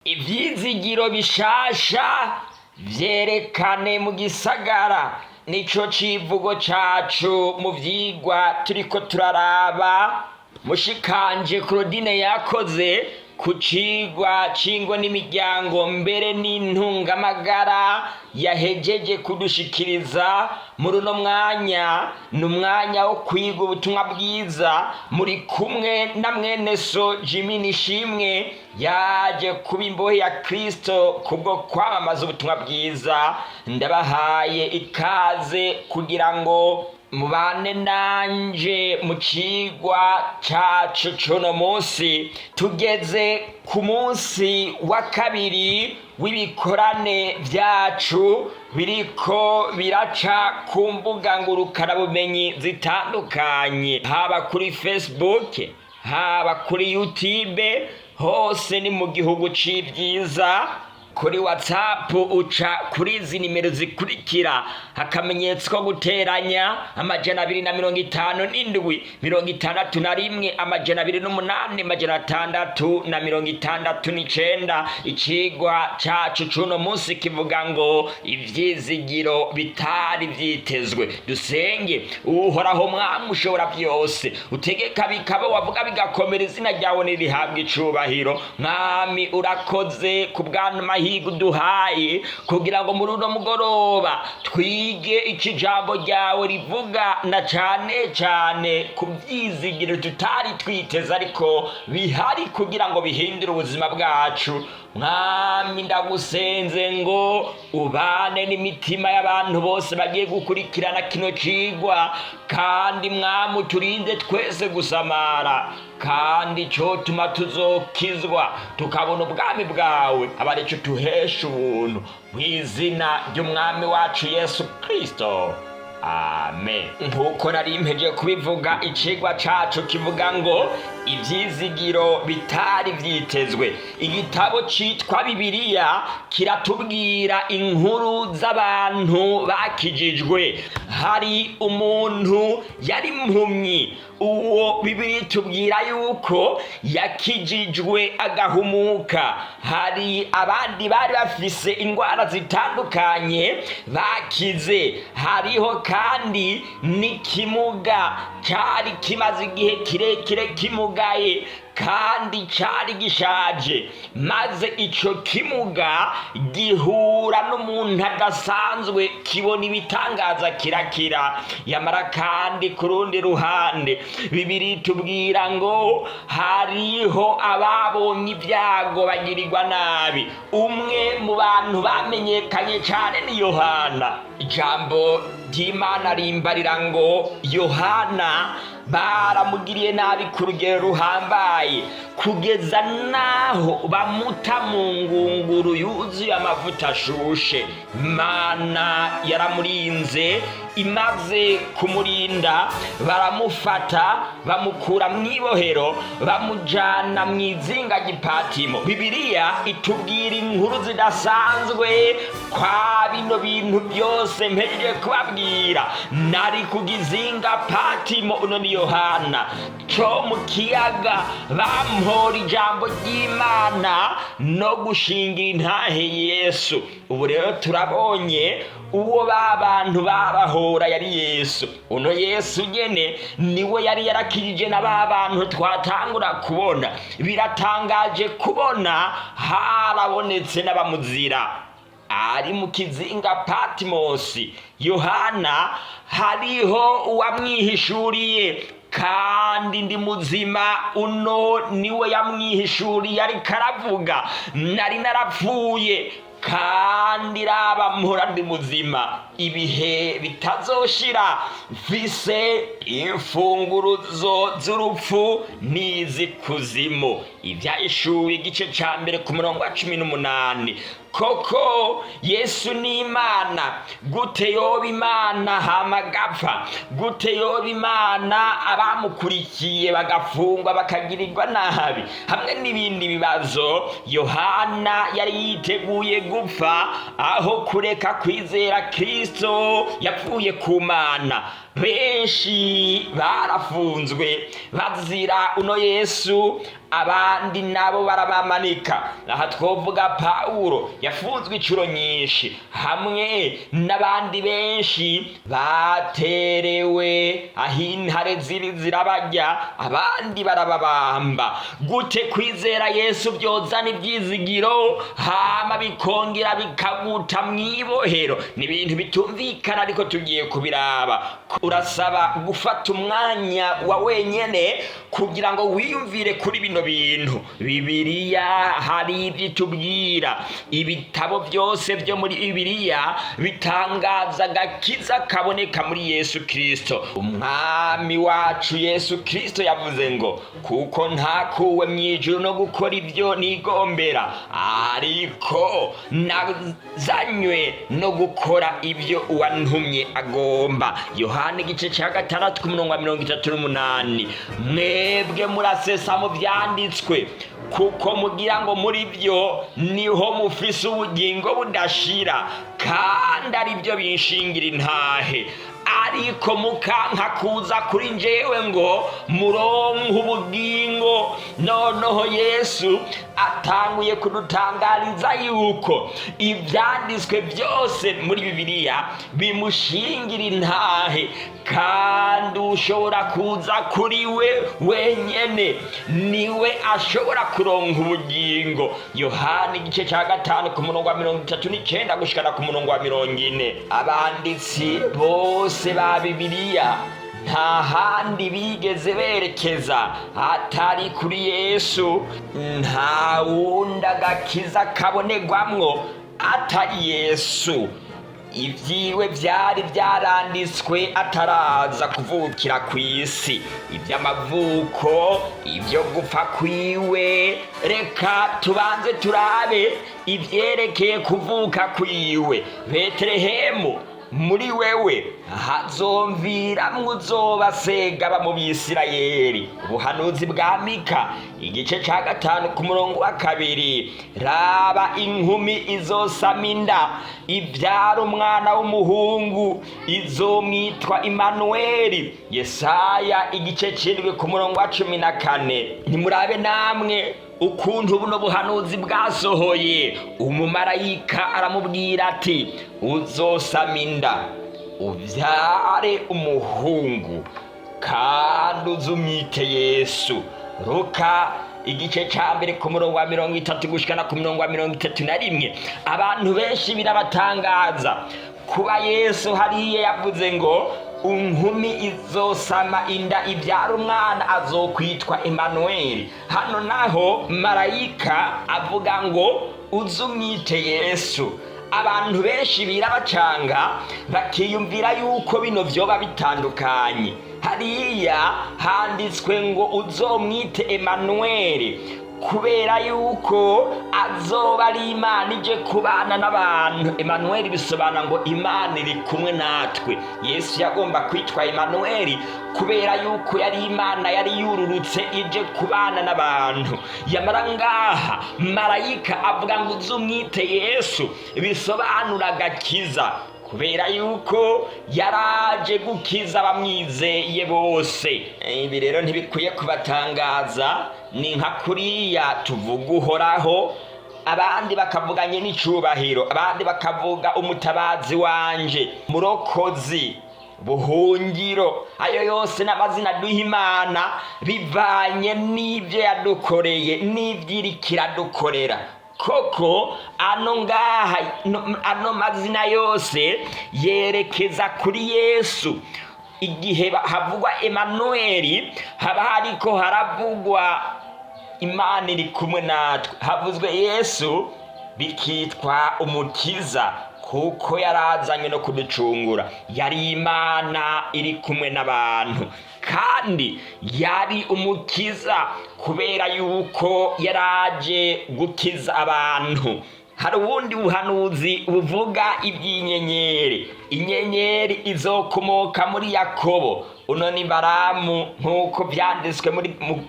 Ivyizigiro bishasha vyerekane mu gisagara nico civugo cacu mu vyigwa turiko turaraba. Mushikanje Claudine yakoze ku cigwa c'ingo n'imiryango mbere n'intungamagara yahejeje kudushikiriza muri uno mwanya. Ni umwanya wo kwiga ubutumwa bwiza muri kumwe na mwene so Jimmy Nishimwe yaje kuba imbohe ya Kristo kubwo kwamamaza ubutumwa bwiza. Ndabahaye ikaze kugira ngo mubane nanje mu cigwa cacu c'uno munsi. Tugeze ku munsi wa kabiri w'ibikorane vyacu biriko biraca ku mbuga ngurukanabumenyi zitandukanye, haba kuri Facebook, haba kuri YouTube, hose ni mu gihugu c'ivyiza. Kuri WhatsApp uca kuri izi nimero zikurikira: akamenyetso ko guteranya 257 61 208 669. Icigwa cacu c'uno munsi kivuga ngo ivyizigiro bitari vyitezwe. Dusenge. Uhoraho Mwami ushobora byose, utegeka bikaba, wavuga bigakomera, izina ryawe nirihabwa icubahiro. Mwami urakoze kubw'amahirwe uduhaye kugira ngo muri uno mugoroba twige ikijambo ryawe rivuga na cane ku vyizigiro tutari twiteze ariko bihari kugira ngo bihindure ubuzima bwacu. Mwami ndagusenze ngo ubane n'imitima y'abantu bose bagiye gukurikirana kino cigwa, kandi Mwami uturinde twese gusamara, kandi cotuma tuzokizwa tukabona ubwami bwawe, abarece tuhesha ubuntu mw'izina ry'umwami wacu Yesu Kristo, amen. Nkuko nari mpejeje kubivuga, icigwa cacu kivuga ngo ivyizigiro bitari vyitezwe. Igitabo citwa Bibiliya kiratubwira inkuru z'abantu bakijijwe. Hari umuntu yari impumyi, uwo Bibiliya itubwira yuko yakijijwe agahumuka. Hari abandi bari bafise ingwara zitandukanye bakize. Hariho kandi n'ikimuga cari kimaze igihe kirekire kimugaye kandi cari gishaje, maze ico kimuga gihura n'umuntu adasanzwe, kibona ibitangaza kirakira. Yamara kandi ku rundi ruhande Bibiliya itubwira ngo hariho ababonye ibyago bagirirwa nabi. Umwe mu bantu bamenyekanye cane ni Yohana. Ijambo ry'Imana rimbarira ngo Yohana baramugiriye nabi ku rugero ruhambaye, kugeza naho bamuta mu ngunguru yuzuye amavuta ashushe. Imana yaramurinze, imaze kumurinda baramufata bamukura mw'ibohero bamujana mw'izinga ry'Ipatimo. Bibiliya itubwira inkuru zidasanzwe kwa bino bintu byose mpejeje kubabwira. Nari ku gizinga Patimo, uno ni Yohana, co mu kiyaga bampora ijambo ry'Imana no gushingira intahe Yesu. Ubu rero turabonye uwo bantu babahora yari Yesu. Uno Yesu nyene niwe yari yarakirije na bantu twatangura kubona. Biratangaje kubona harabonetse n'abamuzira ari mu kizinga Patimosi. Yohana hariho uwamwihishuriye kandi ndi muzima. Uno niwe yamwihishuriye ariko aravuga, nari narapfuye kandi raba mpora ndi muzima, ibihe bitazoshira, mfise imfunguruzo z'urupfu n'izikuzimu. Ivyahishuriwe igice ca mbere ku murongo wa 18. Koko Yesu ni Imana. Gute yoba Imana hama agapfa? Gute yoba Imana abamukurikiye bagafungwa bakagirirwa nabi? Hamwe n'ibindi bibazo, Yohana yari yiteguye gupfa aho kureka kwizera Kristo yapfuye ku Mana. benshi barafunzwe bazira uno Yesu, abandi nabo barabamanika. Aha twovuga Pawulo yafunzwe incuro nyinshi, hamwe n'abandi benshi baterewe aho intare zirabarya, abandi barababamba. Gute kwizera Yesu byozana ibyizigiro hama bikongera bikaguta mw'ibohero? Ni ibintu bitumvikana, ariko tugiye kubiraba. Urasaba gufata umwanya wa wenyene kugira ngo wiyumvire kuri bino bintu. Bibiliya hari ibyo itubwira. Ibitabo byose byo muri Bibiliya bitangaza agakiza kaboneka muri Yesu Kristo. Umwami wacu Yesu Kristo yavuze ngo, kuko ntakuwe mw'ijuru no gukora ibyo nigombera, ariko nazanywe no gukora ibyo uwantumye agomba. Yohana igice cya 6:38. Mwebwe murasesa mu byanditswe, kuko mugira ngo muri byo niho mufise ubugingo budashira, kandi ari byo binshingira intahe. Ariko mukanka kuza kuri njyewe ngo muronke ubugingo. Noneho Yesu atanguye kudutangariza yuko ibyanditswe byose muri Bibiliya bimushingira intahe, kandi ushobora kuza kuri we wenyene niwe ashobora kuronka ubugingo. Yohana igice cya 5:39-40. Abanditsi bose ba Bibiliya nta handi bigeze berekeza atari kuri Yesu. Nta wundi agakiza kabonegwamwo atari Yesu. Ibyiwe byari byaranditswe ataraza kuvukira ku isi, iby'amavuko, ibyo gupfa kwiwe. Reka tubanze turabe ibyerekeye kuvuka kwiwe. Betelehemu, muri wewe hazomviramwo uzobasega mu Bisirayeli. Ubuhanuzi bwa Mika igice cya 5:2. Raba inkumi izosama inda ibyara umwana w'umuhungu, izomwitwa Imanueli. Yesaya igice 7:14. Nimurabe namwe ukuntu buno buhanuzi bwasohoye. Umumarayika aramubwira ati, uzosama inda ubyare umuhungu, kandi uzumwite Yesu. Luka igice cya 1:30-31. Abantu benshi birabatangaza kuba Yesu hariya yavuze ngo inkumi izosama inda ibyara umwana azokwitwa Emanueli. Hano naho marayika avuga ngo uzumwite Yesu. Abantu benshi birabacanga bakiyumvira yuko bino vyoba bitandukanye. Hariya handitswe ngo uzomwite Emanueli, kubera yuko azoba ari Imana ije kubana n'abantu. Emanueli bisobanura ngo Imana iri kumwe natwe. Yesu yagomba kwitwa Emanueli kubera yuko yari Imana yari yururutse ije kubana n'abantu. Yamara ngaha marayika avuga ngo uzumwite Yesu, bisobanura agakiza, kubera yuko yaraje gukiza abamwizeye bose. Ibi rero ntibikwiye kubatangaza. Ni nka kuriya tuvuga Uhoraho, abandi bakavuganye n'icubahiro, abandi bakavuga umutabazi wanje, murokozi, buhungiro. Ayo yose n'amazina duha Imana bivanye n'ibyo yadukoreye n'ibyirikira dukorera. Koko ano mazina yose yerekeza kuri Yesu. Igihe havugwa Emanueli, haba hariko haravugwa Imana iri kumwe natwe. Havuzwe Yesu, bikitwa umukiza, kuko yarazanywe no kuducungura. Yari Imana iri kumwe n'abantu, kandi yari umukiza kubera yuko yaraje gukiza abantu. Hari ubundi buhanuzi buvuga iby'inyenyeri. Inyenyeri izokomoka muri Yakobo. uno ni Baramu nk'uko byanditswe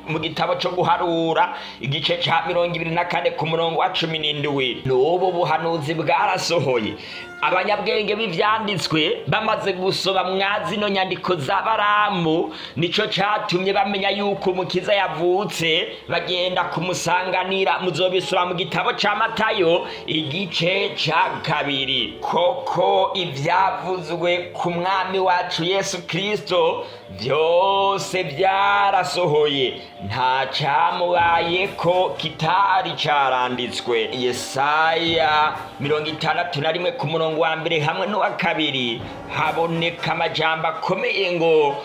mu gitabo cyo guharura igice ca 24 ku murongo wa 17. N'ubu buhanuzi bwarasohoye. Abanyabwenge b'ivyanditswe bamaze gusoma mwazino nyandiko za Baramu, nico catumye bamenya yuko umukiza yavutse, bagenda kumusanganira. Muzobisoma mu gitabo ca Matayo igice ca 2. Koko ivyavuzwe ku mwami wacu Yesu Kristo byose byarasohoye, nta camubayeko kitari caranditswe. Yesaya 61 ku murongo wa mbere hamwe n'uwa 2 haboneka amajambo akomeye ngo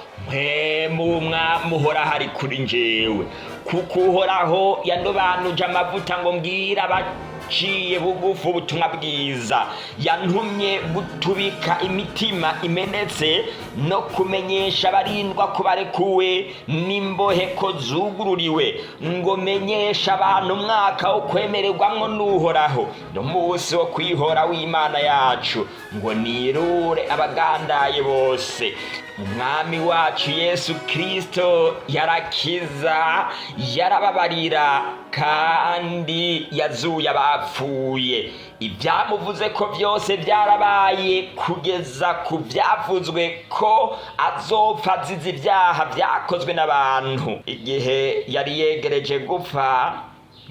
muhora hari kuri njyewe, kuko Uhoraho yandobanuje amavuta ngo mbwira abaciye bugufi ubutumwa bwiza. Yantumye gutubika imitima imenetse no kumenyesha abarindwa ko barekuwe n'imbohe ko zugururiwe, ngo menyesha abantu umwaka wo kwemererwamwo n'Uhoraho n'umunsi wo kwihora w'Imana yacu, ngo nirure abagandaye bose. Umwami wacu Yesu Kristo yarakiza, yarababarira, kandi yazuye abapfuye. Ibyamuvuze ko byose byarabaye, kugeza ku byavuzwe ko azopfa azize ibyaha byakozwe n'abantu. Igihe yari yegereje gupfa,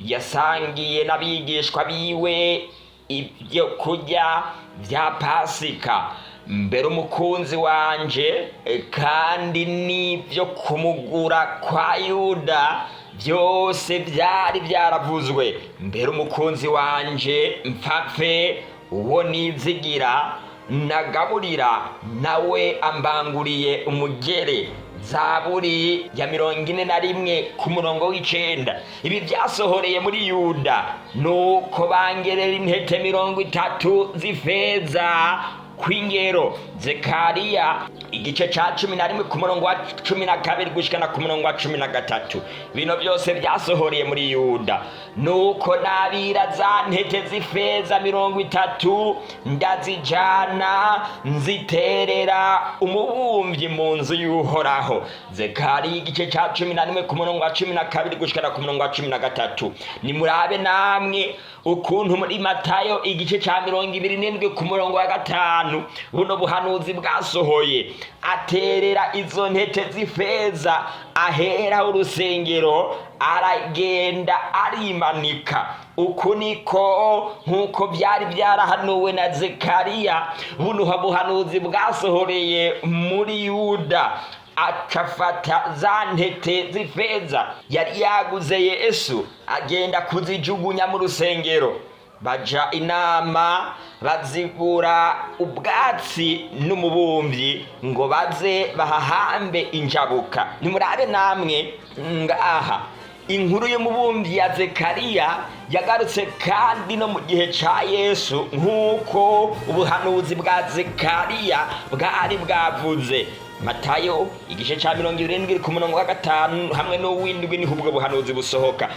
yasangiye n'abigishwa biwe ibyo kurya bya Pasika. Mbere umukunzi wanje, kandi n'ibyo kumugura kwa Yuda byose byari byaravuzwe. Mbere umukunzi wanje mpfapfe, uwo nizigira nagaburira, nawe ambanguriye umugere. Zaburi ya 41 ku murongo w'9. Ibi byasohoreye muri Yuda, nuko bangerera intete 30 z'ifeza kw'ingero. Zekariya igice ca 11 ku murongo wa 12 gushikana ku murongo wa 13. Bino byose byasohoreye muri Yuda. Nuko nabira za ntete z'ifeza 30 ndazijana nziterera umubumvyi mu nzu y'Uhoraho. Zekariya igice ca 11 ku murongo wa 12 gushikana ku murongo wa 13. Nimurabe namwe ukuntu muri Matayo igice ca 27 ku murongo wa 5 buno buhanuzi bwasohoye. Aterera izo ntete z'ifeza ahera urusengero, aragenda arimanika. Uku niko nkuko byari byarahanuwe na Zekariya, buno buhanuzi bwasohoreye muri Yuda. Acafata za ntete z'ifeza yari yaguze Yesu, agenda kuzijugunya mu rusengero. Baja inama, bazigura ubwatsi n'umubumvyi ngo baze bahahambe injabuka. Nimurabe namwe ngaha inkuru y'umubumvyi ya Zekariya yagarutse kandi no mu gihe ca Yesu, nk'uko ubuhanuzi bwa Zekariya bwari bwavuze. Matayo igice ca 27 ku murongo wa 5 hamwe n'uw'indwi niho ubwo buhanuzi busohoka.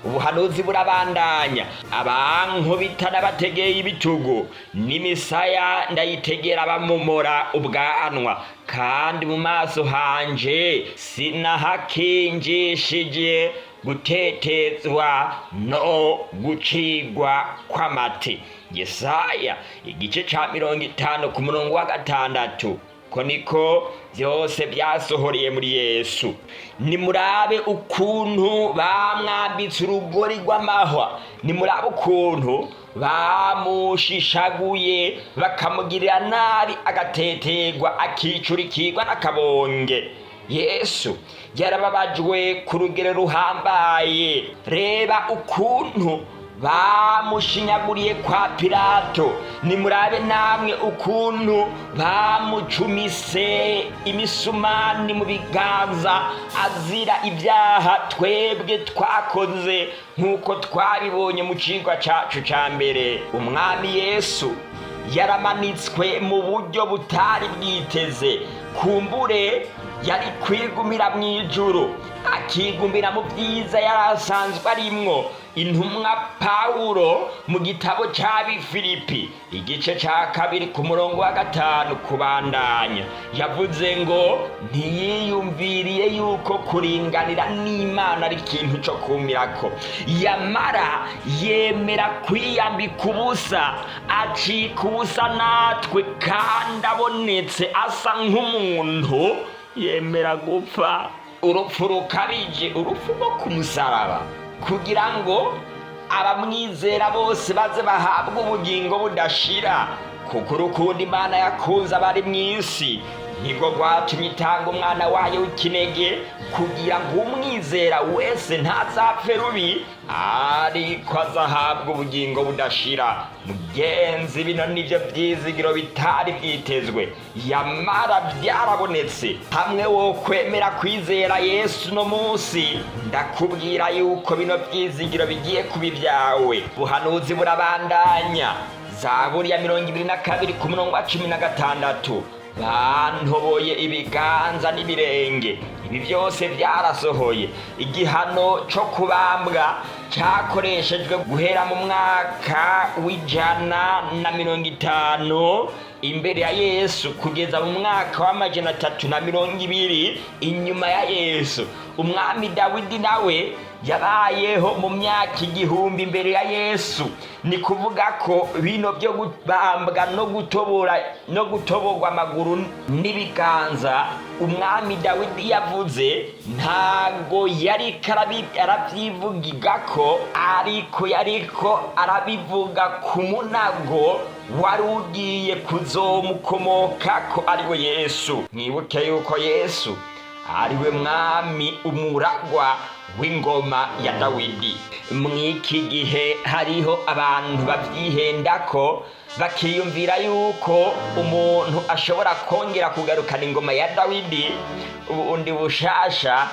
Ubuhanuzi burabandanya. Abankubita n'abategeye ibitugu, n'imisaya ndayitegera bamumora ubwanwa, kandi mu maso hanje sinahakingishije gutetezwa no gucigwa kw'amate. Yesaya igice ca 50 ku murongo wa 6. Ko niko byose byasohoreye muri Yesu. Nimurabe ukuntu bamwambitse urugori rw'amahwa, nimurabe ukuntu bamushishaguye bakamugirira nabi, agatetegwa akicurikirwa n'akabonge. Yesu yarababajwe ku rugero ruhambaye. Reba ukuntu bamushinyaguriye kwa Pilato. Nimurabe namwe ukuntu bamucumise imisumani mu biganza, azira ibyaha twebwe twakoze, nk'uko twabibonye mu cigwa cacu ca mbere. Umwami Yesu yaramanitswe mu buryo butari bwiteze. Kumbure yari kwigumira mw'ijuru, akigumira mu byiza yari asanzwe arimwo. intumwa Pawulo mu gitabo c'Abifilipi igice ca 2 ku murongo wa 5 kubandanya yavuze ngo ntiyiyumviriye yuko kuringanira n'Imana ari ikintu co kumirako, yamara yemera kwiyambika ubusa, acika ubusa natwe, kandi abonetse asa nk'umuntu yemera gupfa urupfu rukabije, urupfu rwo ku musaraba, kugira ngo abamwizera bose baze bahabwe ubugingo budashira. Kuko urukundo Imana yakunze abari mw'isi nibwo rwatumye itanga umwana wayo w'ikinege, kugira ngo umwizera wese ntazapfe rubi, ariko azahabwe ubugingo budashira. Mugenzi, bino nivyo vyizigiro bitari vyitezwe, yamara vyarabonetse. Hamwe wo kwemera kwizera Yesu no munsi, ndakubwira yuko bino vyizigiro bigiye kuba ivyawe. Ubuhanuzi burabandanya. Zaburi ya 22 ku murongo wa 16, bantoboye ibiganza n'ibirenge. Ibi byose byarasohoye. Igihano cyo kubambwa cyakoreshejwe guhera mu mwaka w'150 imbere ya Yesu kugeza mu mwaka wa 320 inyuma ya Yesu. Umwami Dawidi nawe yabayeho mu myaka 1000 imbere ya Yesu. Ni kuvuga ko bino byo kubambwa no gutoborwa amaguru n'ibiganza umwami Dawidi yavuze ntago yari arabyivugiga ko, ariko yariko arabivuga ku munago wari ugiye kuzomukomokako ariwe Yesu. Mwibuke yuko Yesu ariwe mwami umuragwa w'ingoma ya Dawidi. Mw'iki gihe hariho abantu babyihendako bakiyumvira yuko umuntu ashobora kongera kugarukana ingoma ya Dawidi ubundi bushasha,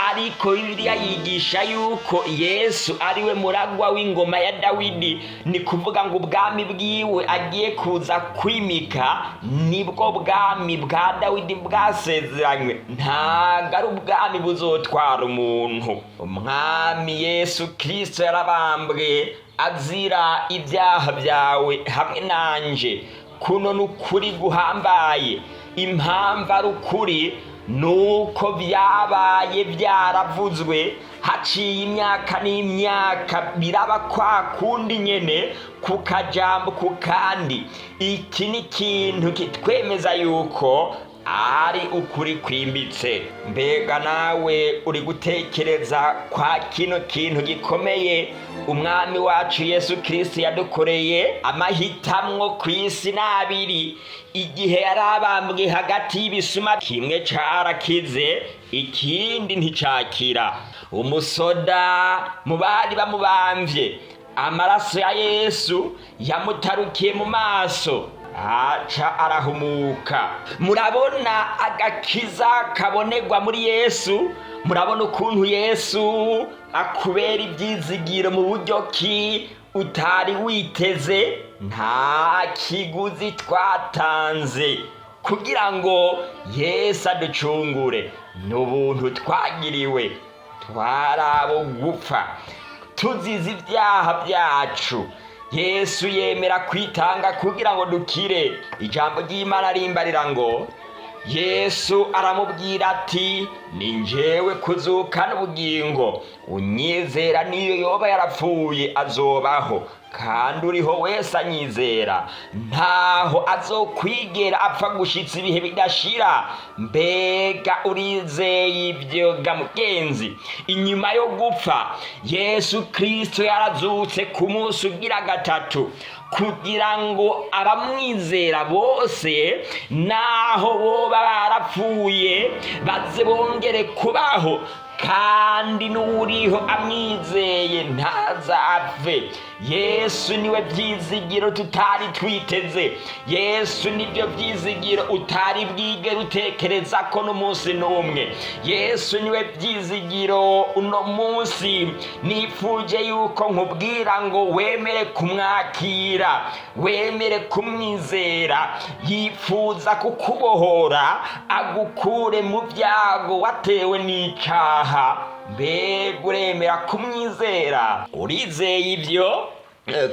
ariko Bibiliya yigisha yuko Yesu ariwe muragwa w'ingoma ya Dawidi. Ni kuvuga ngo ubwami bwiwe agiye kuza kwimika nibwo bwami bwa Dawidi bwasezeranywe, ntago ari ubwami buzotwara umuntu. Umwami Yesu Kristo yarabambwe azira ibyaha byawe hamwe nanje. Kuno n'ukuri guhambaye. Impamvu ari ukuri nuko byabaye byaravuzwe haciye imyaka n'imyaka, biraba kwa kundi nyene ku kajambo ku kandi. Iki ni ikintu kitwemeza yuko ari ukuri kwimbitse. Mbega nawe uri gutekereza kwa kino kintu gikomeye umwami wacu Yesu Kristo yadukoreye? Amahitamwo kw'isi n'abiri. Igihe yarabambwe hagati y'ibisuma, kimwe carakize ikindi nticakira. Umusoda mu bari bamubamvye, amaraso ya Yesu yamutarukiye mu maso, aca arahumuka. Murabona agakiza kabonerwa muri Yesu? Murabona ukuntu Yesu akubera ibyizigiro mu buryo ki utari witeze? Nta kiguzi twatanze kugira ngo Yesu aducungure. N'ubuntu twagiriwe, twarabo gupfa tuzize ibyaha byacu. Yesu yemera kwitanga kugira ngo dukire. Ijambo ry'Imana rimbarira ngo Yesu aramubwira ati, ni njyewe kuzuka n'ubugingo, unyizera niyo yoba yarapfuye azobaho, kandi uriho wese anyizera ntaho azokwigera apfa gushitsa ibihe bidashira. Mbega urizeye ibyo ga mugenzi? Inyuma yo gupfa Yesu Kristo yarazutse ku munsi ugira gatatu, kugira ngo abamwizera bose naho boba barapfuye baze bongere kubaho, kandi n'uriho amwizeye ntazapfe. Yesu niwe byizigiro tutari twiteze. Yesu nibyo byizigiro utari bwigere utekereza ko n'umunsi n'umwe. Yesu niwe byizigiro uno munsi nifuje yuko nkubwira ngo wemere kumwakira, wemere kumwizera. Yifuza kukubohora, agukure mu byago watewe n'icaha, mbega uremera kumwizera? Urizeye ibyo?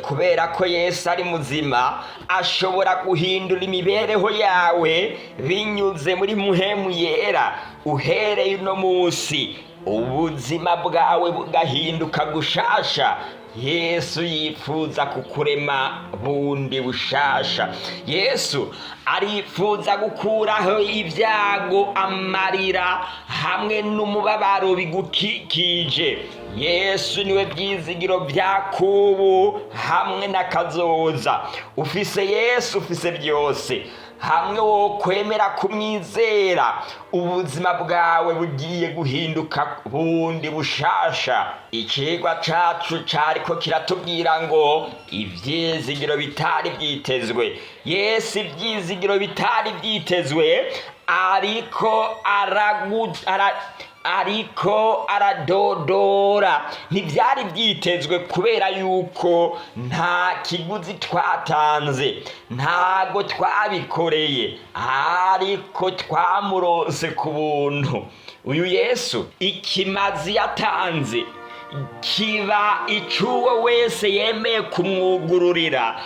Kubera ko Yesu ari muzima, ashobora guhindura imibereho yawe binyuze muri Mpwemu Yera. Uhereye uno munsi ubuzima bwawe bugahinduka gushasha. Yesu yifuza kukurema bundi bushasha. Yesu arifuza gukuraho ibyago, amarira hamwe n'umubabaro bigukikije. Yesu niwe byizigiro byakubu hamwe n'akazoza. Ufise Yesu ufise byose. Hamwe wo kwemera kumwizera, ubuzima bwawe bugiye guhinduka bundi bushasha. Ikigwa cacu cariko kiratubwira ngo ivyizigiro bitari byitezwe. Yesu ivyizigiro bitari byitezwe ariko aradodora. Ntibyari byitezwe kubera yuko nta kiguzi twatanze, ntago twabikoreye, ariko twamurose ku buntu. Uyu Yesu ikimazi yatanze kiba icuwe wese yemeye kumwugururira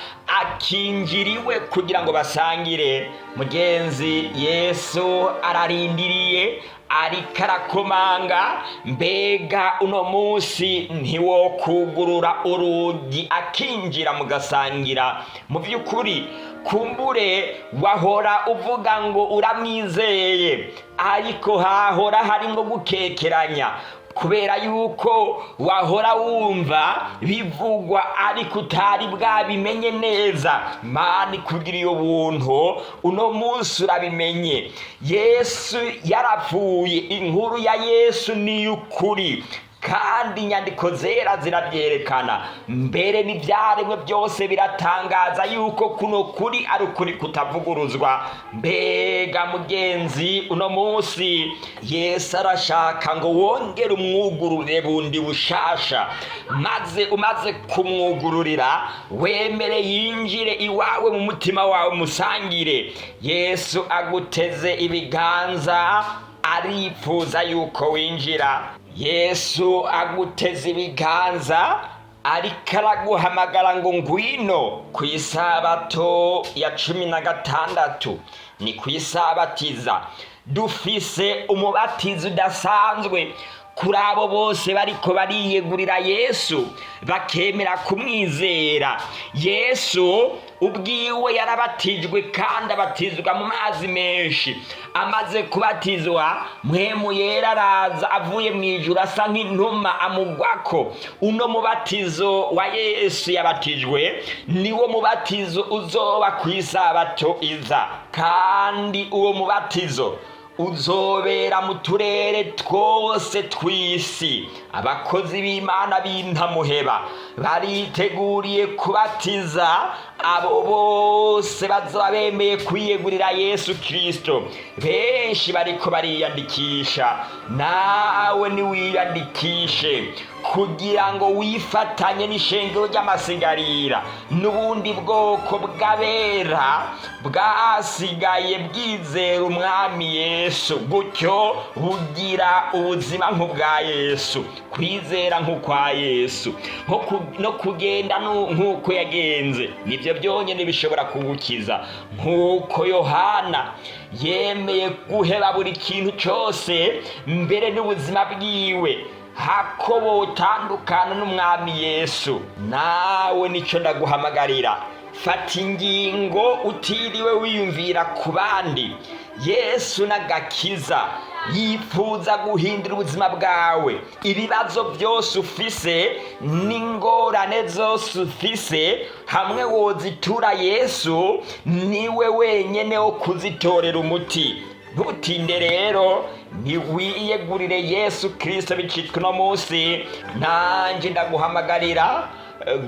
akinjiriwe kugira ngo basangire. Mugenzi, Yesu ararindiriye, ariko arakomanga. Mbega uno munsi ntiwokugurura urugi akinjira mugasangira? Mu by'ukuri kumbure wahora uvuga ngo uramwizeye, ariko hahora harimo gukekeranya, kubera yuko wahora wumva bivugwa ariko utari bwabimenye neza. Mani kugira iyo buntu uno munsi urabimenye. Yesu yarapfuye. Inkuru ya Yesu ni y'ukuri, kandi inyandiko zera zirabyerekana. Mbere n'ibyaremwe byose biratangaza yuko kuno kuri ari ukuri kutavuguruzwa. Mbega mugenzi, uno munsi Yesu arashaka ngo wongere umwugurure bundi bushasha, maze umaze kumwugururira wemere yinjire iwawe mu mutima wawe musangire. Yesu aguteze ibiganza, arifuza yuko winjira. Yesu aguteze ibiganza, ariko araguhamagara ngo ngwino. Ku isabato ya 16 ni ku isabatiza, dufise umubatizo udasanzwe kuri abo bose bariko bariyegurira Yesu bakemera kumwizera. Yesu ubwiwe yarabatijwe, kandi abatizwa mu mazi menshi. Amaze kubatizwa, Mpwemu Yera araza avuye mu ijuru asa nk'intumwa amugwako. Uno mubatizo wa Yesu yabatijwe niwo mubatizo uzoba ku isabato iza, kandi uwo mubatizo uzobera mu turere twose tw'isi. Abakozi b'Imana b'intamuheba bariteguriye kubatiza abo bose bazoba bemeye kwiyegurira Yesu Kristo. Benshi bariko bariyandikisha, nawe niwiyandikishe kugira ngo wifatanye n'ishengero ry'amasigarira n'ubundi bwoko bw'abera bwasigaye bwizera umwami Yesu, gutyo bugira ubuzima nk'ubwa Yesu, kwizera nk'ukwa Yesu, no kugenda nk'uko yagenze. Nibyo byonyine bishobora kugukiza. Nk'uko Yohana yemeye guheba buri kintu cyose mbere n'ubuzima bwiwe hako botandukana n'umwami Yesu, nawe nico ndaguhamagarira. Fata ingingo utiriwe wiyumvira ku bandi. Yesu n'agakiza yifuza guhindura ubuzima bwawe. Ibibazo byose ufise n'ingorane zose ufise, hamwe wozitura Yesu, niwe wenyene wo kuzitorera umuti. Ntutinde rero, ntiwiyegurire Yesu Kristo bicitwe no munsi. Nanje ndaguhamagarira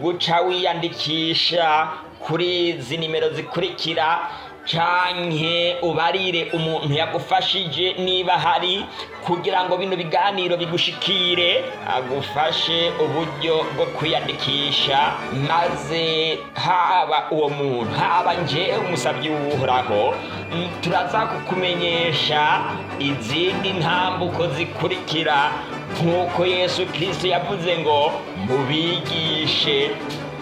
guca wiyandikisha kuri izi nimero zikurikira, canke ubarire umuntu yagufashije niba hari, kugira ngo bino biganiro bigushikire, agufashe uburyo bwo kwiyandikisha, maze haba uwo muntu haba nje umusabyi w'Uhoraho turaza kukumenyesha izindi ntambuko zikurikira nk'uko Yesu Kristo yavuze ngo mubigishe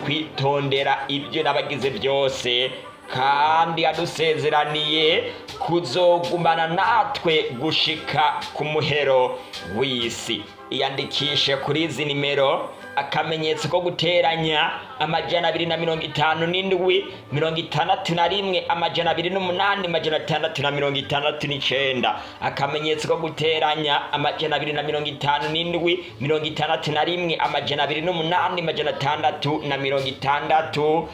kwitondera ibyo nabagize byose, kandi yadusezeraniye kuzogumana natwe gushika ku muhero w'isi. Iyandikishe kuri izi nimero: akamenyetso ko guteranya 257 61 208 669, akamenyetso ko guteranya 257 61 208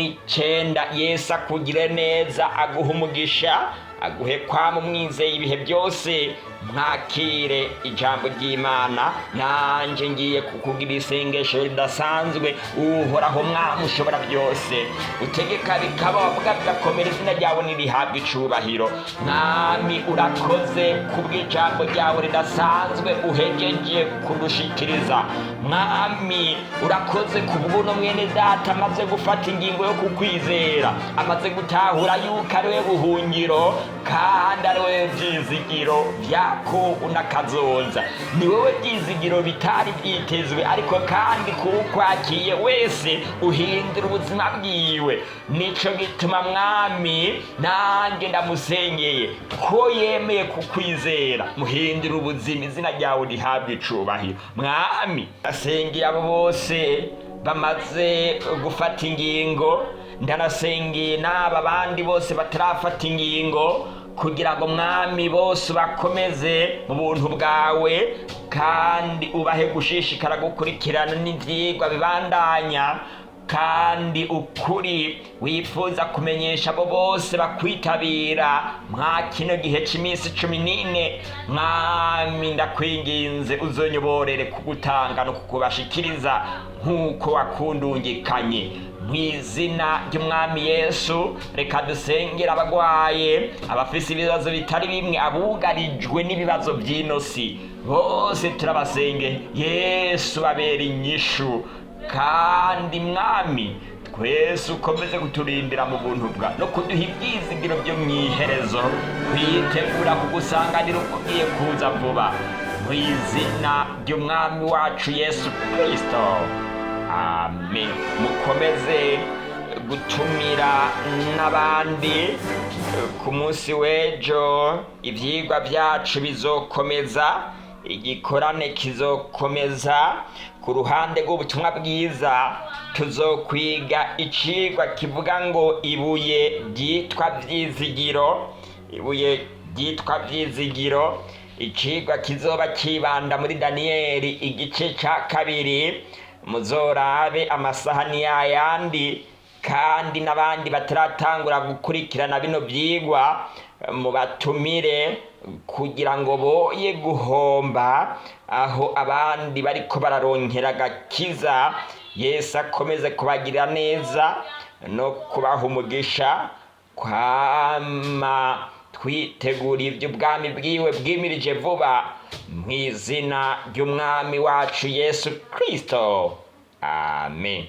669. Yesu akugire neza, aguhe umugisha, aguhe kwama umwizeye ibihe byose. Mwakire ijambo ry'Imana. Nanje ngiye kukugira isengesho ridasanzwe. Uhoraho Mwami ushobora byose, utegeka bikaba, bigakomera, izina ryawe nirihabwe icubahiro. Mwami urakoze kubw'ijambo ryawe ridasanzwe uhejeje kudushikiriza. Mwami urakoze kubw'uno mwene data amaze gufata ingingo yo kukwizera, amaze gutahura yuko ari we buhungiro kandi ari we byizigiro byako unakazoza. Ni wowe byizigiro bitari byitezwe, ariko kandi kuwukwakiye wese uhindura ubuzima bwiwe. Nico gituma Mwami nanjye ndamusengeye ko yemeye kukwizera, muhindura ubuzima, izina ryawe rihabwe icubahiro. Mwami asengeye abo bose bamaze gufata ingingo, ndanasengeye n'aba bandi bose batarafata ingingo, kugira ngo Mwami bose bakomeze mu buntu bwawe, kandi ubahe gushishikara gukurikirana n'ivyigwa bibandanya, kandi ukuri wifuza kumenyesha abo bose bakwitabira mwa kino gihe cy'iminsi 14. Mwami ndakwinginze uzonyoborere kugutanga no kukubashikiriza nk'uko wakundungikanye. Mu izina ry'Umwami Yesu, reka dusengera abagwaye, abafise ibibazo bitari bimwe, abugarijwe n'ibibazo by'inosi, bose turabasenge. Yesu babera inyishu, kandi Mwami twese ukomeze kuturindira mu buntu bwa no kuduha ibyizigiro byo mwiherezo, kwitegura kugusanganira uko ugiye kuza vuba. Mu izina ry'Umwami wacu Yesu Kristo, amen. Mukomeze gutumira n'abandi. Ku munsi w'ejo ivyigwa byacu bizokomeza, igikorane kizokomeza. Ku ruhande rw'ubutumwa bwiza tuzokwiga icigwa kivuga ngo ibuye ryitwa vyizigiro. Ibuye ryitwa vyizigiro, icigwa kizoba kibanda muri Daniyeli igice ca 2. Muzorabe amasaha ni yayandi, kandi n'abandi bataratangura gukurikirana bino vyigwa mubatumire kugira ngo boye guhomba aho abandi bariko bararonkera agakiza. Yesu akomeze kubagirira neza no kubaha umugisha, kwama twitegura ivy'ubwami bwiwe bwimirije vuba, mu izina ry'Umwami wacu Yesu Kristo, amen.